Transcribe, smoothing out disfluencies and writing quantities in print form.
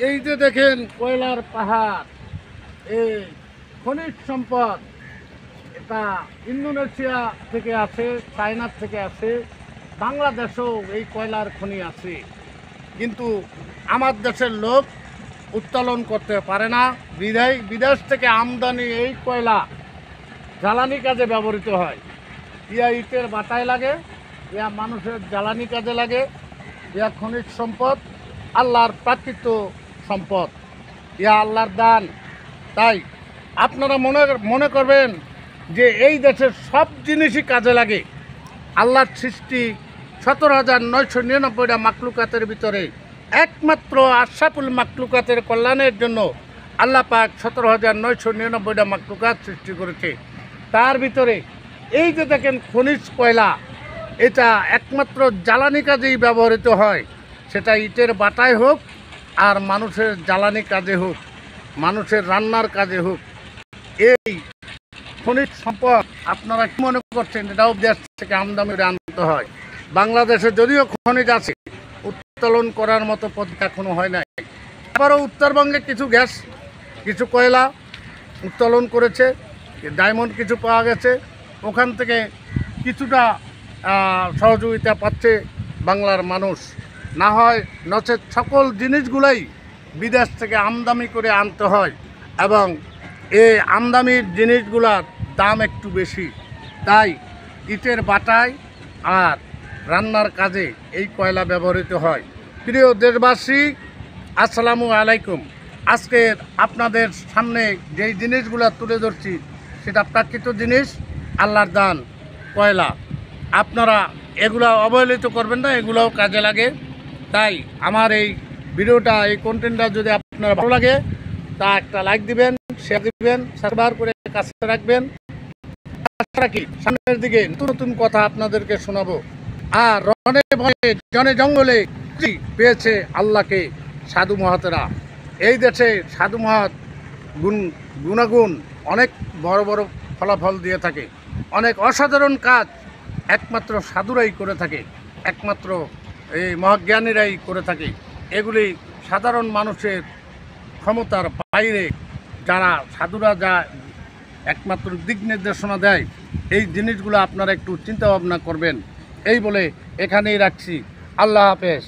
এই যে দেখেন কয়লার পাহাড়, এই খনিজ সম্পদ, এটা ইন্দোনেশিয়া থেকে আছে, চায়নার থেকে আছে, বাংলাদেশেও এই কয়লার খনি আছে। কিন্তু আমার দেশের লোক উত্তোলন করতে পারে না, বিদেশ থেকে আমদানি এই কয়লা জ্বালানি কাজে ব্যবহৃত হয়। ইয়া ইটের বাটায় লাগে, ইয়া মানুষের জ্বালানি কাজে লাগে, ইয়া খনিজ সম্পদ, আল্লাহর প্রাকৃত সম্পদ, ইয়া আল্লাহর দান। তাই আপনারা মনে করবেন যে এই দেশের সব জিনিসই কাজে লাগে। আল্লাহর সৃষ্টি 17,999টা মাকলুকাতের ভিতরে একমাত্র আশরাফুল মাকলুকাতের কল্যাণের জন্য আল্লাহ পাক 17,999টা মাকলুকাত সৃষ্টি করেছে। তার ভিতরে এই যে দেখেন খনিজ কয়লা, এটা একমাত্র জ্বালানি কাজেই ব্যবহৃত হয়, সেটা ইটের বাটায় হোক আর মানুষের জ্বালানি কাজে হোক, মানুষের রান্নার কাজে হোক। এই খনিজ সম্পদ আপনারা কি মনে করছেন এটাও দেশ থেকে আমদানি করে আনতে হয়? বাংলাদেশে যদিও খনিজ আছে, উত্তোলন করার মতো পদ্ধতি এখনো হয় নাই। আবারও উত্তরবঙ্গে কিছু গ্যাস, কিছু কয়লা উত্তোলন করেছে, ডায়মন্ড কিছু পাওয়া গেছে, ওখান থেকে কিছুটা সহযোগিতা পাচ্ছে বাংলার মানুষ। না হয় নচেত সকল জিনিসগুলাই বিদেশ থেকে আমদানি করে আনতে হয়, এবং এই আমদানির জিনিসগুলোর দাম একটু বেশি। তাই ইটের বাটায় আর রান্নার কাজে এই কয়লা ব্যবহৃত হয়। প্রিয় দেশবাসী, আসসালামু আলাইকুম। আজকের আপনাদের সামনে যেই জিনিসগুলো তুলে ধরছি সেটা প্রাকৃত জিনিস, আল্লাহর দান, কয়লা। আপনারা এগুলো অবহেলিত করবেন না, এগুলোও কাজে লাগে। তাই আমার এই ভিডিওটা, এই কন্টেন্টটা যদি আপনার ভালো লাগে তা একটা লাইক দিবেন, শেয়ার দিবেন, সাবস্ক্রাইব করে কাছে রাখবেন। আশা রাখি সামনের দিকে নতুন নতুন কথা আপনাদেরকে শোনাবো। আর রনে ভয়ে জনে জঙ্গলে পেয়েছে আল্লাহকে সাধু মহাতেরা। এই দেশে সাধু মহাত গুণাগুণ অনেক বড় বড় ফলাফল দিয়ে থাকে। অনেক অসাধারণ কাজ একমাত্র সাধুরাই করে থাকে, একমাত্র এই মহাজ্ঞানীরাই করে থাকে। এগুলি সাধারণ মানুষের ক্ষমতার বাইরে। যারা সাধুরা যা একমাত্র দিক নির্দেশনা দেয়, এই জিনিসগুলো আপনারা একটু চিন্তা ভাবনা করবেন। এই বলে এখানেই রাখছি। আল্লাহ হাফেজ।